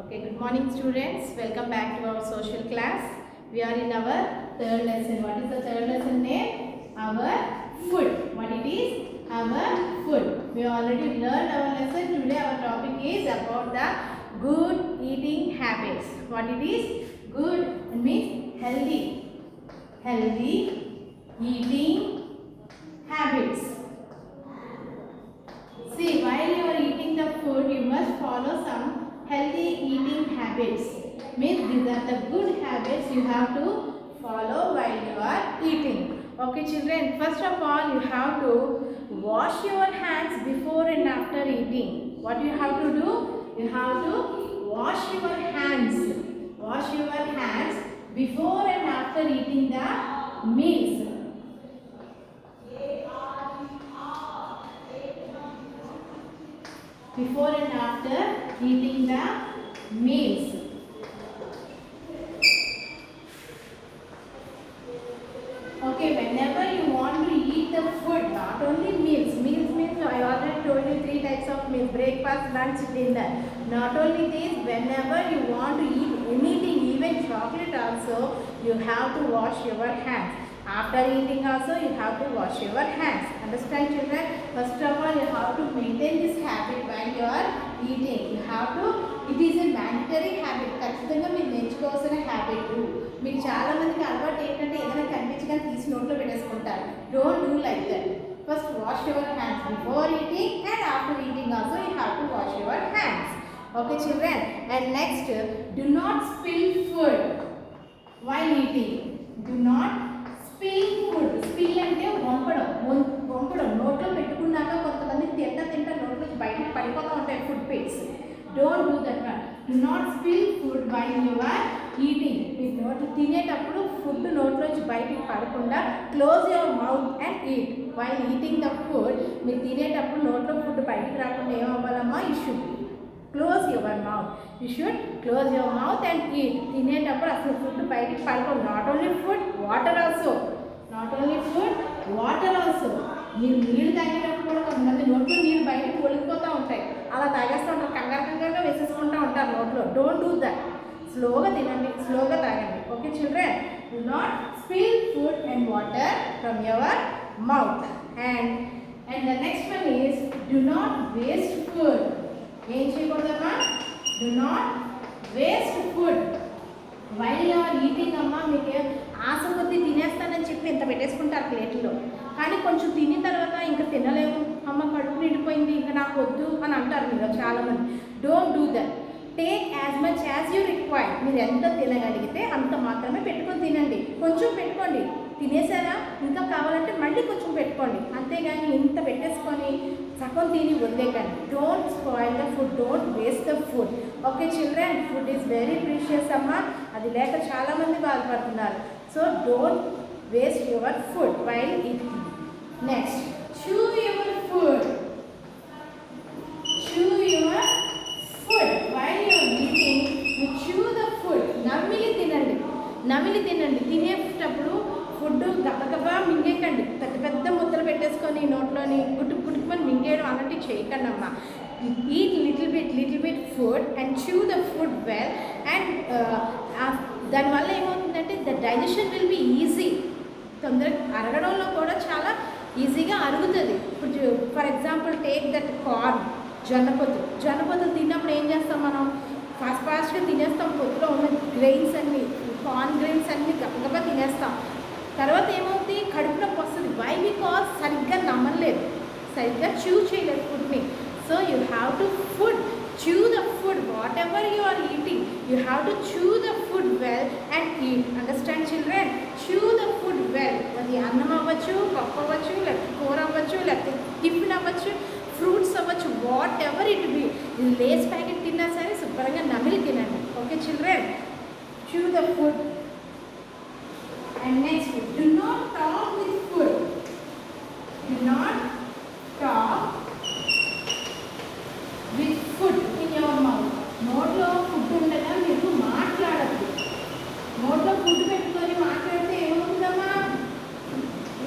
Okay, good morning students. Welcome back to our social class. We are in our third lesson. What is the third lesson name? Our food. What it is? Our food. We already learned our lesson. Today our topic is about the good eating habits. What it is? Good means healthy. Healthy eating habits. See, while you are eating the food, you must follow some healthy eating habits. Means these are the good habits you have to follow while you are eating. Okay, children. First of all, you have to wash your hands before and after eating. What you have to do? You have to wash your hands. Wash your hands before and after eating the meals. Before and after eating the meals. Okay, whenever you want to eat the food, not only meals. Meals means I already told you three types of meals: breakfast, lunch, dinner. Not only this, whenever you want to eat anything, even chocolate also, you have to wash your hands. After eating also, you have to wash your hands. Understand, children? First of all, you have to maintain this habit while you are eating. You have to. It is a mandatory habit. ఖచ్చితంగా మీరు నేర్చుకోవాల్సిన habit. మీరు చాలా మందికి అలవాటు ఏంటంటే ఏదైనా కనిపించగా తీసి నోట్లో పెట్టేసుకుంటారు. Don't do like that. First wash your hands before eating and after eating also you have to wash your hands. Okay, children? And next, do not spill food while eating. Do not spill food. Spill అంటే వంపడం నోట్లో పెట్టుకున్నాక కొంతమంది తింటా నోట్లో బయటకు పడిపోతూ ఉంటాయి food bits. Don't do that one. Do not spill food while you are eating. మీరు నోట్లో తినేటప్పుడు ఫుడ్ నోట్లోంచి బయటకు పడకుండా close your mouth and eat. While eating the food, మీరు తినేటప్పుడు నోట్లో ఫుడ్ బయటకు రాకుండా ఏమవ్వాలమ్మా? You should close your mouth. You should close your mouth and eat. తినేటప్పుడు అసలు ఫుడ్ బయటికి పడుకోండి. Not only food, water also. Not only food, water also. మీరు నీళ్ళు తాగేటప్పుడు కూడా కొంతమంది నోట్లో నీళ్ళు బయటకు ఒలిగిపోతూ ఉంటాయి. అలా తాగేస్తూ ఉంటారు, కంగారుగా వేసేసుకుంటూ ఉంటారు నోట్లో. Don't do that. స్లోగా తినండి, స్లోగా తాగండి. Okay children? Do not spill food and water from your mouth. And the next one is do not waste food. ఏం చేయకూడదమ్మా? Do not waste food while you are eating. అమ్మా, మీకు ఆశ కొద్దీ తినేస్తానని చెప్పి ఇంత పెట్టేసుకుంటారు ప్లేట్లో. కానీ కొంచెం తిన్న తర్వాత ఇంకా తినలేము, అమ్మ కడుపు నిండిపోయింది, ఇంకా నాకు వద్దు అని అంటారు మీరు చాలామంది. Don't do that. Take as much as you require. మీరు ఎంత తినగలిగితే అంత మాత్రమే పెట్టుకొని తినండి. కొంచెం పెట్టుకోండి. తినేసారా, ఇంకా కావాలంటే మళ్ళీ కొంచెం పెట్టుకోండి. అంతేగాని ఇంత పెట్టేసుకొని సగం తిని వదిలేకండి. Don't spoil the food, don't waste the food. Okay children? Food is very precious అమ్మా. అది లేక చాలామంది బాధపడుతున్నారు. So don't waste your food while eating. Next, chew your food. Chew your food while you are eating. You chew the food. నమిలి తినండి. తినేటప్పుడు food గబగబా మింగేయకండి. పెద్ద ముద్దలు పెట్టేసుకొని నోట్లోని గుట్టుకుని మింగేయడం అలాంటివి చేయకండి అమ్మా. Eat little bit food and chew the food well. And దానివల్ల ఏమవుతుందంటే the digestion will be easy. తొందరగా అరగడంలో కూడా చాలా ఈజీగా అరుగుతుంది. ఇప్పుడు for example take that corn, జొన్నపొత్తులు తిన్నప్పుడు ఏం చేస్తాం మనం? ఫాస్ట్గా తినేస్తాం. పొత్తులో ఉన్న గ్రెయిన్స్ అన్నీ, కార్న్ గ్రెయిన్స్ అన్నీ గబగబా తినేస్తాం. తర్వాత ఏమవుతుంది? కడుపు నొప్పి వస్తుంది. వై? బికాజ్ సరిగ్గా నమ్మలేదు, సరిగ్గా చూ చేయలేదు ఫుడ్ని. So you have to chew the food. Whatever you are eating, you have to chew the food well and eat. Understand children? Chew the food well. అది అన్నం అవ్వచ్చు, పప్పు అవ్వచ్చు, లేకపోతే కూర అవ్వచ్చు, లేకపోతే టిఫిన్ అవ్వచ్చు, ఫ్రూట్స్ అవ్వచ్చు, whatever it be. Lays packet తిన్నా సరే శుభ్రంగా నమిలి తినండి. Okay children? Chew the food. And next, do not talk with food. Do not talk with food in your mouth. నోట్లో ఫుడ్ ఉండగా మీరు మాట్లాడద్దు. నోట్లో ఫుడ్ పెట్టుకొని మాట్లాడితే ఏమవుతుందమ్మా?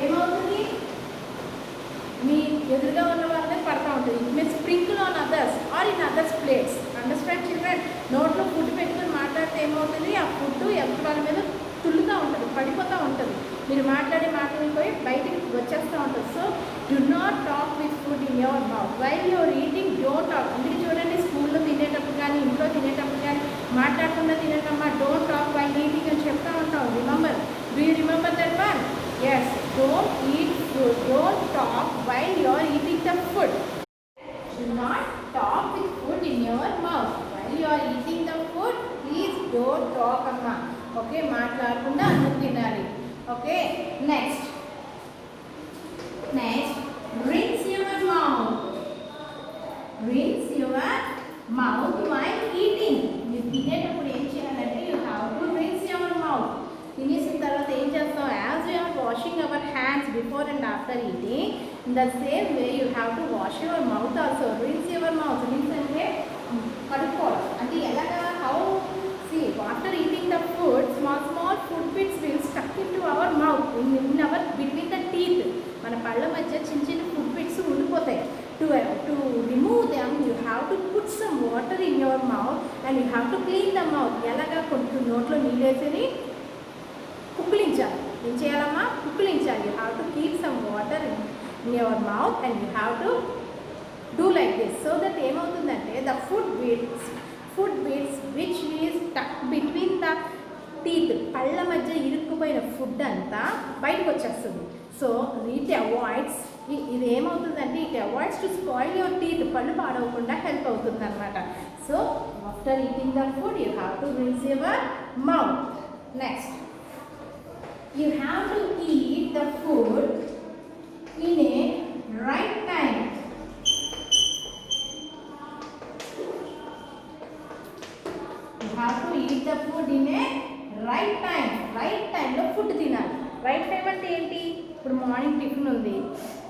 ఏమవుతుంది? మీ ఎదురుగా ఉన్న వాళ్ళే పడతా ఉంటుంది. It may sprinkle on others or in others' plates. Understand children? నోట్లో ఫుడ్ పెట్టుకొని మాట్లాడితే ఏమవుతుంది, ఆ ఫుడ్ ఎంత వాళ్ళ మీద తుల్లుతూ ఉంటుంది, పడిపోతూ ఉంటుంది. మీరు మాట్లాడి మాట్లాడిపోయి బయటికి వచ్చేస్తూ ఉంటుంది. So do not talk with food in your mouth while your eating. Don't talk. అందుకే చూడండి, స్కూల్లో తినేటప్పుడు కానీ ఇంట్లో తినేటప్పుడు కానీ మాట్లాడకుండా తినేటమ్మా, డోంట్ టాక్ వైల్ ఈటింగ్ అని చెప్తూ ఉంటాం. Remember, do you remember that one? Yes, don't eat food, don't talk while you are eating the food. Do not talk with food in your mouth. While you are eating the food, please don't talk amma. Okay, మాట్లాడకుండా అన్నం తినాలి. Okay, next, rinse your mouth. Rinse your mouth while eating. మీరు తినేటప్పుడు ఏం చేయాలంటే you have to rinse your mouth. తినేసిన తర్వాత ఏం చేస్తాం? As we are washing our hands before and after eating, in the same way you have to wash your mouth also. Rinse your mouth. Rinse అంటే కడుక్కోవాలి. అంటే ఎలాగా? How? See, after eating the food, small food bits will stuck into our mouth, in our between the teeth. మన పళ్ళ మధ్య చిన్న food bits ఉండిపోతాయి. To remove them, you have to put some water in your mouth and you have to clean the mouth. ఎలాగా? కొంచెం నోట్లో నీళ్ళు వేసి కుక్కిలించాలి. ఏం చేయాలమ్మా? కుక్కిలించాలి. You have to keep some water in your mouth and you have to do like this. So that ఏమవుతుందంటే the food bits which is tuck between the teeth, పళ్ళ మధ్య ఇరుక్కుపోయిన ఫుడ్ అంతా బయటకు వచ్చేస్తుంది. సో ఇట్ అవాయిడ్స్, ఇది ఏమవుతుందంటే it avoids to spoil your teeth, పళ్ళు పాడవకుండా హెల్ప్ అవుతుంది అనమాట. So after eating the food you have to rinse your mouth. Next, you have to eat the food in a right time. You have to eat the food in a right time. Right time లో food తినాలి. Right time అంటే ఏంటి? ఇప్పుడు morning tiffin ఉంది.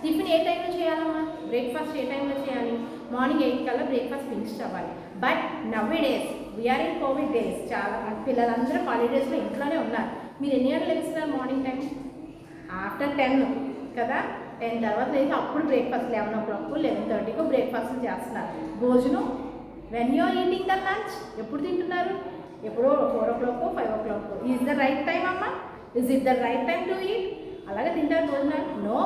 Tiffin ఏ టైంలో చేయాలమ్మా? Breakfast ఏ టైంలో చేయాలి? మార్నింగ్ 8 కల్లా బ్రేక్ఫాస్ట్ ఫినిష్ అవ్వాలి. But nowadays we are in Covid days, చాలా పిల్లలందరూ హాలిడేస్లో ఇంట్లోనే ఉన్నారు. మీరు ఎన్ని గంటలు లేస్తారు మార్నింగ్ టైం? ఆఫ్టర్ 10 కదా, 10 తర్వాత లేచి అప్పుడు బ్రేక్ఫాస్ట్ 11 o'clock 11:30 బ్రేక్ఫాస్ట్ చేస్తున్నారు. భోజనం when you are eating the lunch, ఎప్పుడు తింటున్నారు? ఎప్పుడో 4 o'clock 5 o'clock. Is the right time అమ్మా? Is it the right time to eat? అలాగే తింటారు భోజనాలు? No.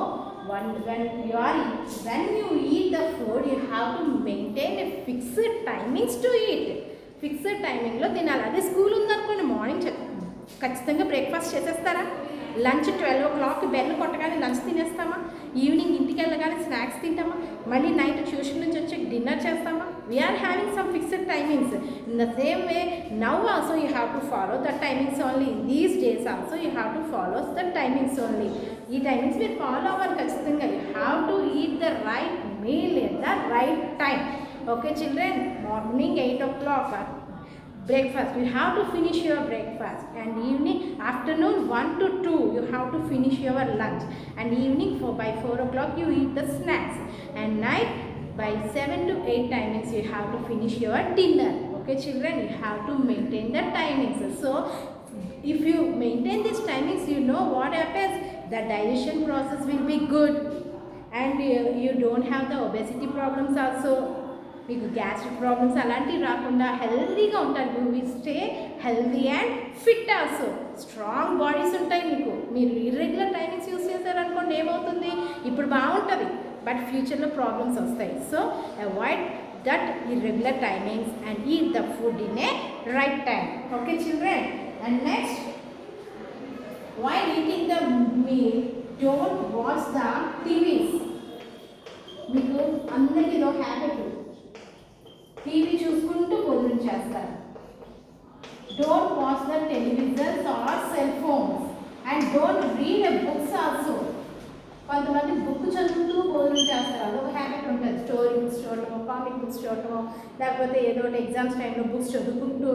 when you eat the food, you have to maintain a fixed timings to eat. Fixed టైమింగ్లో తినాలి. అదే స్కూల్ ఉందనుకోండి, మార్నింగ్ ఖచ్చితంగా breakfast చేసేస్తారా? లంచ్ 12 o'clock బెల్ కొట్టగానే లంచ్ తినేస్తామా? ఈవినింగ్ ఇంటికి వెళ్ళగానే స్నాక్స్ తింటామా? మళ్ళీ నైట్ ట్యూషన్ నుంచి వచ్చి డిన్నర్ చేస్తామా? We are having some fixed timings. In the same way now also you have to follow the timings only. In these days also you have to follow the timings only. ఈ timings మీరు follow అవ్వాలి ఖచ్చితంగా. You have to eat the right meal at the right time. Okay children, morning 8 o'clock breakfast, you have to finish your breakfast, and evening afternoon 1 to 2 you have to finish your lunch, and evening by 4 o'clock you eat the snacks, and night by 7 to 8 timings you have to finish your dinner. Okay children, you have to maintain the timings. So if you maintain these timings, you know what happens, the digestion process will be good, and you don't have the obesity problems also. మీకు gastric problems అలాంటివి రాకుండా హెల్తీగా ఉంటారు. You will stay healthy and fit also. Strong bodies ఉంటాయి మీకు. మీరు irregular timings use చేశారనుకోండి ఏమవుతుంది? ఇప్పుడు బాగుంటుంది, బట్ ఫ్యూచర్లో ప్రాబ్లమ్స్ వస్తాయి. So avoid that irregular timings and eat the food in a right time. Okay children, and next, while eating the meal don't watch the TVs. మీకు అందరికీ ఇదో హ్యాబిట్, టీవీ చూసుకుంటూ భోజనం చేస్తారు. Don't watch the televisions or cell phones and don't read a books also. కొంతమంది book చదువుతూ భోజనం చేస్తారు. అదొక హ్యాబిట్ ఉంటుంది. స్టోరీ బుక్స్ చూడటము, కామిక్ బుక్స్ చూడటము, లేకపోతే ఏదో ఒకటి ఎగ్జామ్స్ టైంలో బుక్స్ చదువుకుంటూ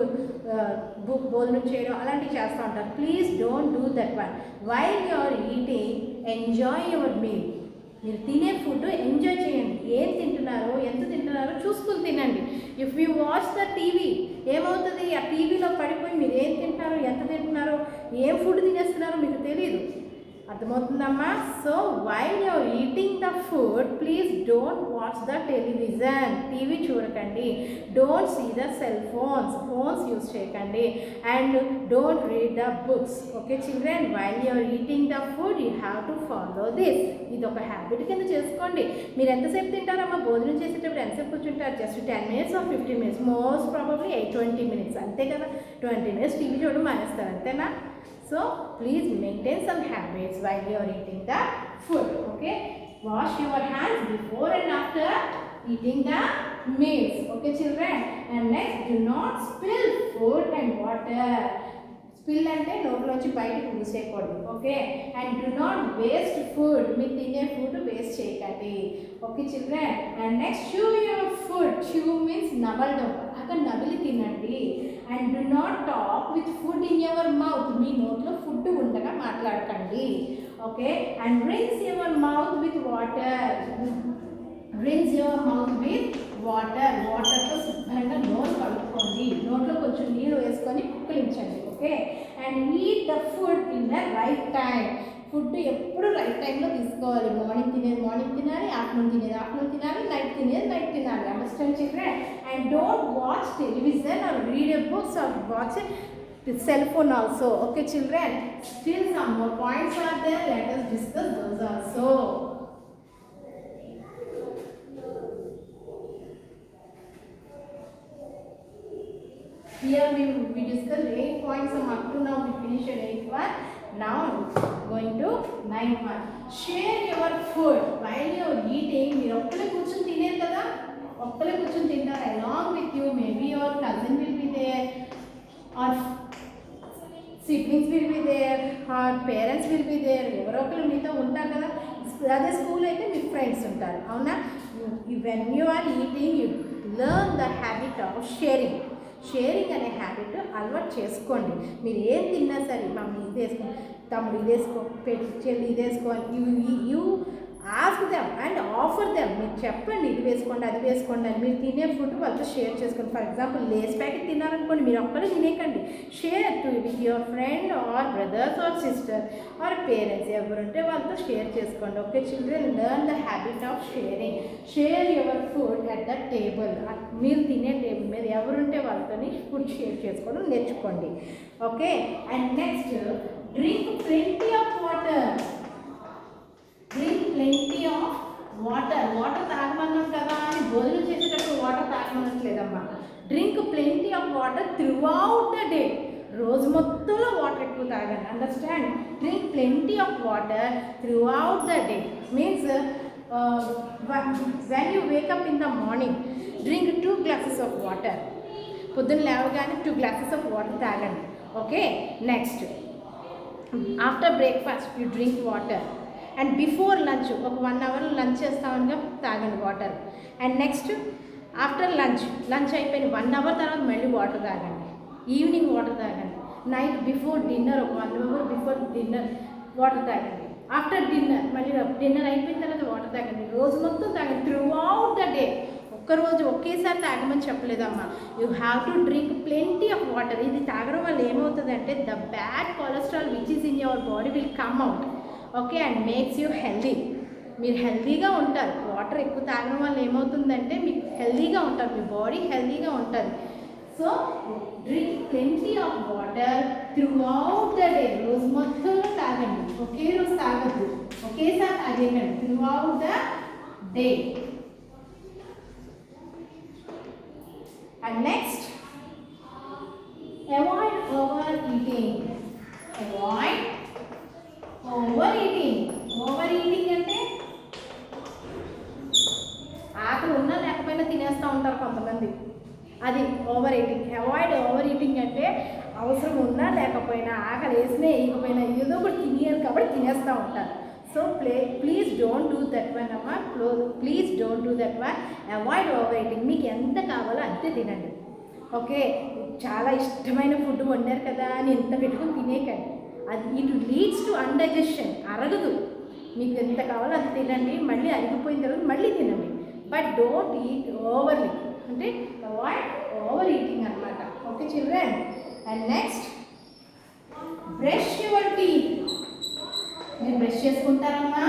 భోజనం చేయడం అలాంటివి చేస్తూ ఉంటారు. Please don't do that one. While you are eating, enjoy your meal. మీరు తినే ఫుడ్ ఎంజాయ్ చేయండి. ఏం తింటున్నారో, ఎంత తింటున్నారో చూసుకుని తినండి. If you watch the TV, ఏమవుతుంది? ఆ టీవీలో పడిపోయి మీరు ఏం తింటున్నారో, ఎంత తింటున్నారో, ఏం ఫుడ్ తినేస్తున్నారో మీకు తెలియదు. అర్థమవుతుందమ్మా? So while you're eating the food please don't watch the television, TV చూడకండి. Don't see the cell phones use చేయకండి. And don't read the books. Okay children, while you're eating the food you have to follow this. ఇది ఒక habit కింద చేసుకోండి. మీరు ఎంతసేపు తింటారమ్మా? భోజనం చేసేటప్పుడు ఎంతసేపు కూర్చుంటారు? Just 10 minutes or 15 minutes, most probably 20 minutes, అంతే కదా. 20 minutes టీవీ చూడడం మానేస్తారు, అంతేనా? So please maintain some habits while you are eating the food. Okay, wash your hands before and after eating the meals. Okay children, and next, do not spill food and water. Spill అంటే నోట్లోంచి బయటకు ఊసేయకూడదు. Okay, and do not waste food. మీరు తినే food waste చేయకండి. Okay children, and next chew your food. chew means నవలడం, అక్కడ నవిలి తినండి. And do not talk with food in your mouth. మీ నోట్లో ఫుడ్ ఉండగా మాట్లాడకండి. Okay, and rinse your mouth with water. Rinse your mouth with water. వాటర్తో శుభ్రంగా నోరు కలుపుకోండి. నోట్లో కొంచెం నీళ్ళు వేసుకొని పుక్కిలించండి. Okay, and eat the food in the right time. Food ఎప్పుడు రైట్ టైంలో తీసుకోవాలి. మార్నింగ్ తినేది మార్నింగ్ తినాలి, ఆఫ్టర్నూన్ తినేది ఆఫ్టర్నూన్ తినాలి, నైట్ తినేది నైట్ తినాలి. Understand children? And don't watch television or read a books or watch cell phone also. Okay children, still some more points are there, let us discuss those also. Here we discussed 8 points, up to now we finished 8th one. Now going to 9th one. Share your food while you are eating. మీరు ఒక్కలే కూర్చొని తినేది కదా, ఒక్కలే కూర్చొని తింటారు. along with you maybe your cousin will be there, or siblings will be there, or parents will be there. ఎవరో ఒకరు మీతో ఉంటారు కదా. అదే స్కూల్ అయితే మీ ఫ్రెండ్స్ ఉంటారు, అవునా? when you are eating you learn the habit of sharing. Sharing అనే హ్యాబిట్ అలవాటు చేసుకోండి. మీరు ఏం తిన్నా సరే, మమ్మీ ఇది వేసుకో, తమ్ముడు ఇది వేసుకో, చెల్లి ఇది వేసుకో, you ask them and offer them. మీరు చెప్పండి ఇది వేసుకోండి అది వేసుకోండి అని. మీరు తినే ఫుడ్ వాళ్ళతో షేర్ చేసుకోండి. ఫర్ ఎగ్జాంపుల్ లేస్ ప్యాకెట్ తినాలనుకోండి, మీరు ఒక్కరే తినేకండి. Share to with your friend or brothers or sister or parents, ఎవరుంటే వాళ్ళతో షేర్ చేసుకోండి. Okay children, learn the habit of sharing. Share your food at the table. మీరు తినే టేబుల్ మీద ఎవరుంటే వాళ్ళతోని ఫుడ్ షేర్ చేసుకోవడం నేర్చుకోండి. Okay, and next, drink plenty of water. Drink plenty of water. Water తాగమన్నాం కదా అని భోజనం చేసేటప్పుడు వాటర్ తాగమనట్లేదమ్మా. Drink plenty of water throughout the day. రోజు మొత్తంలో వాటర్ ఎక్కువ తాగండి. Understand? Drink plenty of water throughout the day means when you wake up in the morning, drink 2 glasses of water. పొద్దున్న లేవగానే 2 glasses of water తాగండి. Okay, next, after breakfast you drink water. And before lunch, ఒక 1 hour lunch చేస్తామనిగా తాగండి water. And next, after lunch అయిపోయిన 1 hour తర్వాత మళ్ళీ water తాగండి. Evening water తాగండి. నైట్ బిఫోర్ డిన్నర్ ఒక 1 hour బిఫోర్ డిన్నర్ వాటర్ తాగండి. ఆఫ్టర్ డిన్నర్ మళ్ళీ డిన్నర్ అయిపోయిన తర్వాత వాటర్ తాగండి. రోజు మొత్తం తాగండి త్రూ అవుట్ ద డే. ఒక్కరోజు ఒకేసారి తాగమని చెప్పలేదమ్మా. You have to drink plenty of water. ఇది తాగడం వల్ల ఏమవుతుందంటే the bad cholesterol which is in your body will come out. Okay, and makes you healthy. మీరు హెల్దీగా ఉంటారు. వాటర్ ఎక్కువ తాగడం వల్ల ఏమవుతుందంటే మీకు హెల్దీగా ఉంటారు, మీ బాడీ హెల్దీగా ఉంటుంది. So drink plenty of water throughout the day. రోజు మొత్తంలో తాగండి, ఒకే రోజు తాగద్దు, ఒకేసారి తాగేయండి. Throughout the day. And next, avoid over eating. Avoid over eating. Over eating అంటే ఆకలి ఉన్నా లేకపోయినా తినేస్తూ ఉంటారు కొంతమంది, అది over eating. Avoid over eating అంటే అవసరం ఉన్నా లేకపోయినా, ఆకలి వేసినా వేయకపోయినా ఏదో ఒకటి తినేయాలి కాబట్టి తినేస్తూ ఉంటారు. So please don't do that one అమ్మా. Please don't do that one. Avoid over eating. మీకు ఎంత కావాలో అంతే తినండి. ఓకే, చాలా ఇష్టమైన ఫుడ్ వండారు కదా అని ఎంత పెట్టుకుని తినేకండి. అది ఇట్ లీడ్స్ టు అన్డైజెషన్. అరగదు. మీకు ఎంత కావాలో అది తినండి, మళ్ళీ అరిగిపోయిన తర్వాత మళ్ళీ తినండి. బట్ డోంట్ ఈట్ ఓవర్లీ, అంటే అవాయిడ్ ఓవర్ ఈటింగ్ అనమాట. Okay children, and next, brush your teeth. మీరు చేసుకుంటారమ్మా?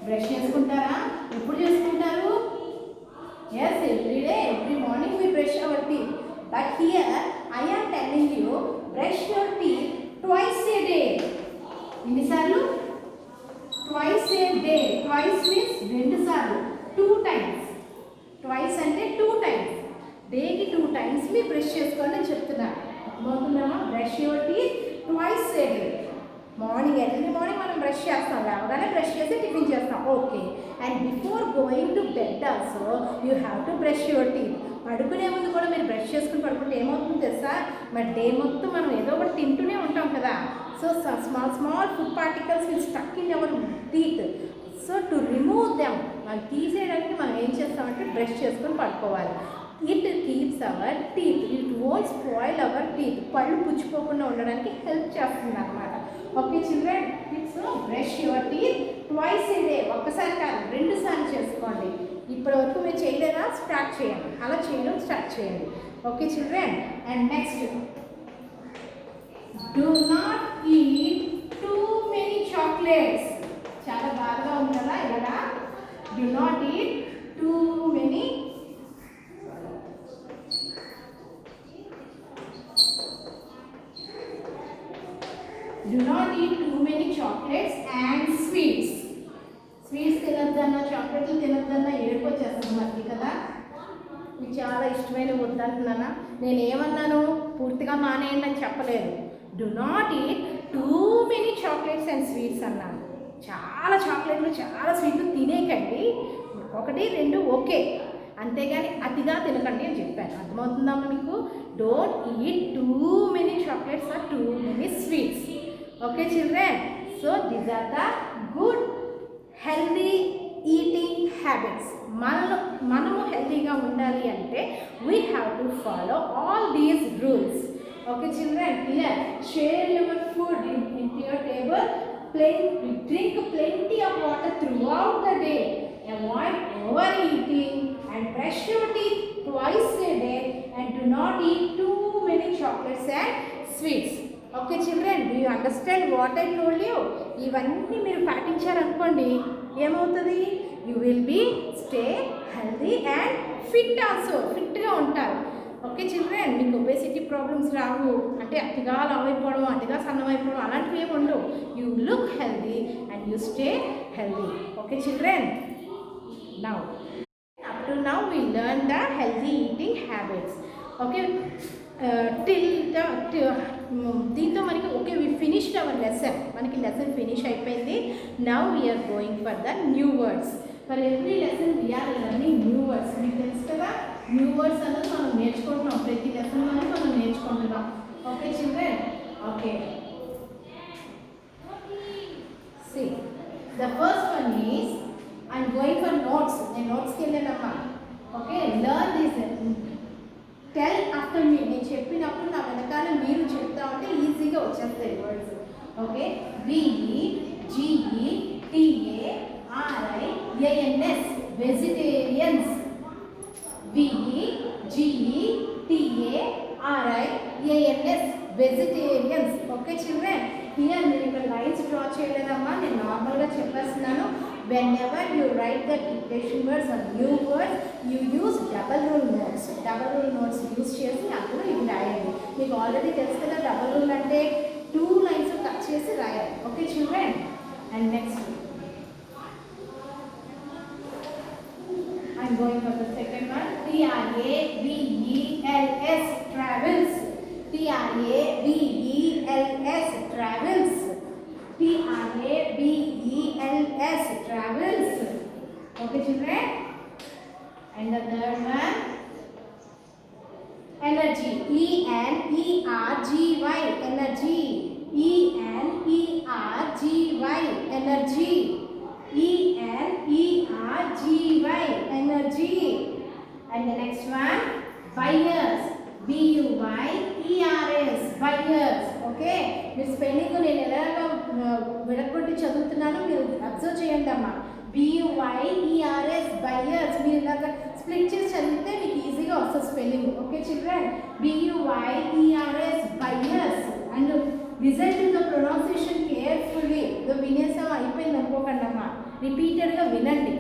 బ్రష్ చేసుకుంటారా? ఎప్పుడు చేసుకుంటారు? Yes, every day, every morning we brush our teeth. But here I am telling you, brush your teeth twice a day. ఎన్నిసార్లు? Twice a day. Twice means రెండు సార్లు, 2 times. Twice అంటే 2 times. డేకి 2 times మీ brush చేసుకోండి అని చెప్తున్నా. అర్థమవుతుందమ్మా? Brush your teeth twice a day. Morning, early morning మనం బ్రష్ చేస్తాం, లేవగానే బ్రష్ చేసి టిఫిన్ చేస్తాం. Okay. And before going to bed also you have to brush your teeth. పడుకునే ముందు కూడా మీరు బ్రష్ చేసుకుని పడుకుంటే ఏమవుతుంది తెలుసా? మరి డే మొత్తం మనం ఏదో ఒకటి తింటూనే ఉంటాం కదా. So small food particles will stuck in our teeth. So to remove them, మనం తీసేయడానికి మనం ఏం చేస్తామంటే బ్రష్ చేసుకొని పడుకోవాలి. It keeps hour teeth, it won't spoil hour teeth. పళ్ళు పుచ్చిపోకుండా ఉండడానికి హెల్ప్ చేస్తుంది అనమాట. Okay children, so brush your teeth twice a day. ఒక్కసారి కాదు, 2 సార్లు చేసుకోండి. ఇప్పటి వరకు మీరు చేయలేదా? స్టార్ట్ చేయండి, అలా చేయడం స్టార్ట్ చేయండి. Okay children. And next, do not eat too many chocolates. చాలా బాగా ఉంటుందా ఇలాగా? Do not eat too many Do not eat too many chocolates and sweets. Sweets తినద్దన్నా, చాక్లెట్లు తినద్దన్నా ఏడుపు వచ్చేస్తుంది మనకి కదా. మీకు చాలా ఇష్టమైన వద్దంటున్నానా? నేను ఏమన్నాను? పూర్తిగా మానేయండి అని చెప్పలేదు. Do not eat too many chocolates and sweets అన్నాను. చాలా చాక్లెట్లు, చాలా స్వీట్లు తినేకండి. 1, 2 ఓకే, అంతేగాని అతిగా తినకండి అని చెప్పాను. అర్థమవుతుందమ్మా మీకు? Don't eat too many chocolates or too many sweets. Okay children, so these are the good healthy eating habits. మనము హెల్తీగా ఉండాలి అంటే we have to follow all these rules. Okay children, here share your food into your table. Drink plenty of water throughout the day. Avoid overeating and brush your teeth twice a day and do not eat too many chocolates and sweets. Okay children, do you understand what I told you? ఇవన్నీ మీరు పాటించారనుకోండి, ఏమవుతుంది? You will be stay healthy and fit also. ఫిట్గా ఉంటారు. Okay children, మీకు obesity problems రావు. అంటే అతిగా లావ్ అయిపోవడం, అతిగా సన్నం అయిపోవడం అలాంటివి ఏమి ఉండవు. You look healthy and you stay healthy. Okay children, now up to now we learn the healthy eating habits. Okay, దీంతో మనకి okay we finished our lesson. మనకి లెసన్ ఫినిష్ అయిపోయింది. Now we are going for the new words. For every lesson we are learning new words. మీకు తెలుసు కదా, new words అనేది మనం నేర్చుకుంటున్నాం. ప్రతి లెసన్లోనే మనం నేర్చుకుంటున్నాం. Okay children, okay see the first one is I'm going for notes. నేను నోట్స్కి వెళ్ళానమ్మా. Okay, learn this. Tell after మీ. నేను చెప్పినప్పుడు నా వెనకాల మీరు చెప్తా ఉంటే ఈజీగా వచ్చేస్తాయి words. Okay, VEGETARIANS vegetarians. VEGETARIANS vegetarians. Okay children, here నేను ఇక్కడ లైన్స్ డ్రా చేయలేదమ్మా, నేను నార్మల్గా చెప్పేస్తున్నాను. Whenever you write the dictation words or new words, you use double rule notes. Double rule notes use చేసి అందులో ఇవి రాయండి. మీకు ఆల్రెడీ తెలుసు కదా డబుల్ రూల్ అంటే 2 lines కట్ చేసి రాయాలి. Okay children, and next I'm going for the second one. TRAVELS travels. TRAVELS travels. TRAVELS travels. Okay children, and the third one, energy. ENERGY energy. ENERGY energy. ENERGY energy. And the next one, buyers. BUYERS buyers. Okay, మీరు spelling నేను ఎలాగో విడగొట్టి చదువుతున్నాను, మీరు observe చేయండి అమ్మా. BUYERS buyers. మీరు ఇలాగ స్ప్లిట్ చేసి చదివితే మీకు ఈజీగా వస్తుంది spelling. Okay children, BUYERS buyers. And Listen to the pronunciation carefully. The వినేసం అయిపోయింది అనుకోకండి అమ్మా, రిపీటెడ్గా వినండి.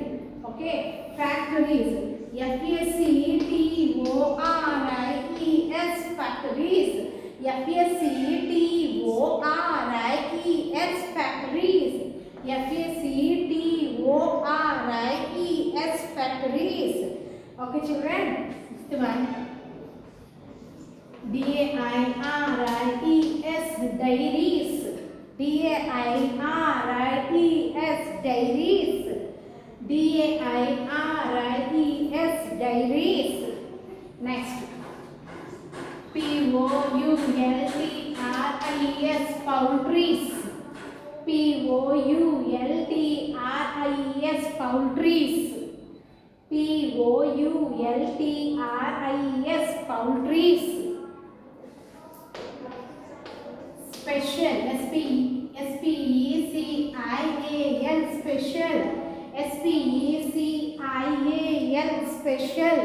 Okay, factories, FACTORIES factories, FACTORIES factories, FACTORIES factories. Okay children, next one, DAIRIES dairies, DAIRIES dairies, DAIRIES dairies. Next, POULTRIES poultries, POULTRIES poultries, POULTRIES poultries. Special, SPECIAL special, SPECIAL special,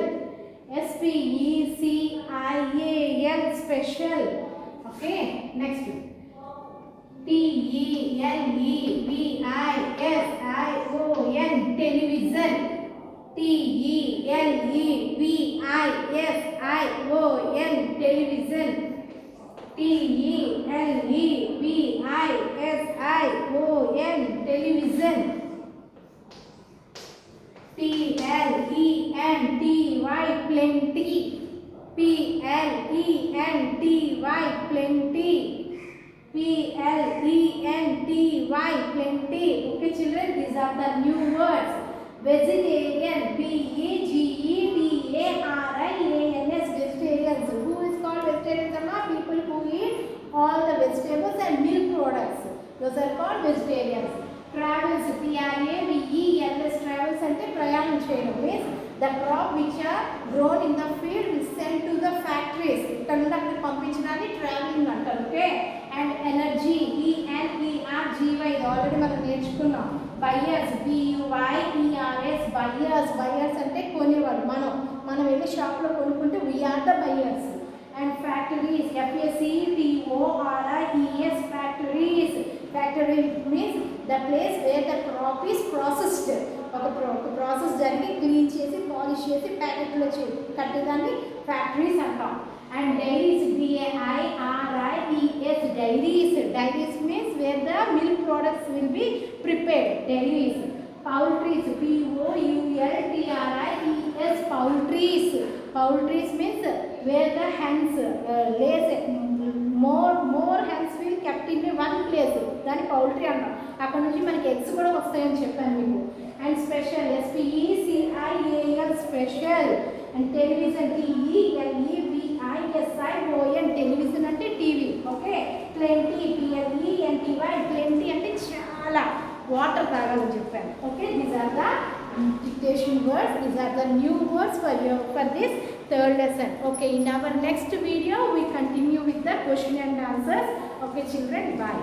SPECIAL special. Okay, next, TELEVISION television, TELEVISION television, TELEVISION television. PLENTY plenty, PLENTY plenty, PLENTY plenty. Okay children, these are the new words. Vegetarian, VEGETARIANS, vegetarians. Who is called vegetarians? People who eat all the vegetables and milk products, those are called vegetarians. Travels, TRAVELS, travels ante prayanam cheyadam, means the crop which are grown in the field is sent to the factories. ఇక్కడ నుండి అక్కడ పంపించడాన్ని travelling అంటారు. Okay, and energy, ENERGY, ఇది already మనం నేర్చుకున్నాం. Buyers, BUYERS, buyers అంటే కొనేవాళ్ళు. మనం వెళ్ళి షాప్లో కొనుక్కుంటే we are the buyers. And factories, FACTORIES factories. Factory means the place where the crop is processed. ఒక ప్రాసెస్ జరిగి క్లీన్ చేసి పాలిష్ చేసి ప్యాకెట్లో కట్టేదాన్ని ఫ్యాక్టరీస్ అంటాం. And dairies, DAIRIES dairies. Dairies means where the milk products will be prepared, dairies. Poultries, POULTRIES poultries. Poultries means where the hens lays more hens will kept in one place, దాన్ని poultry అంటాం. అక్కడ నుంచి మనకి eggs కూడా వస్తాయని చెప్పాను మీకు. And special, SPECIAL special. And television, TELEVISION television అంటే TV. Okay, plenty, PLENTY plenty అంటే చాలా వాటర్ తాగాలని చెప్పాను. Okay, these are the dictation words, these are the new words for this third lesson. Okay, in our next video we continue with the question and answers. Okay children, bye.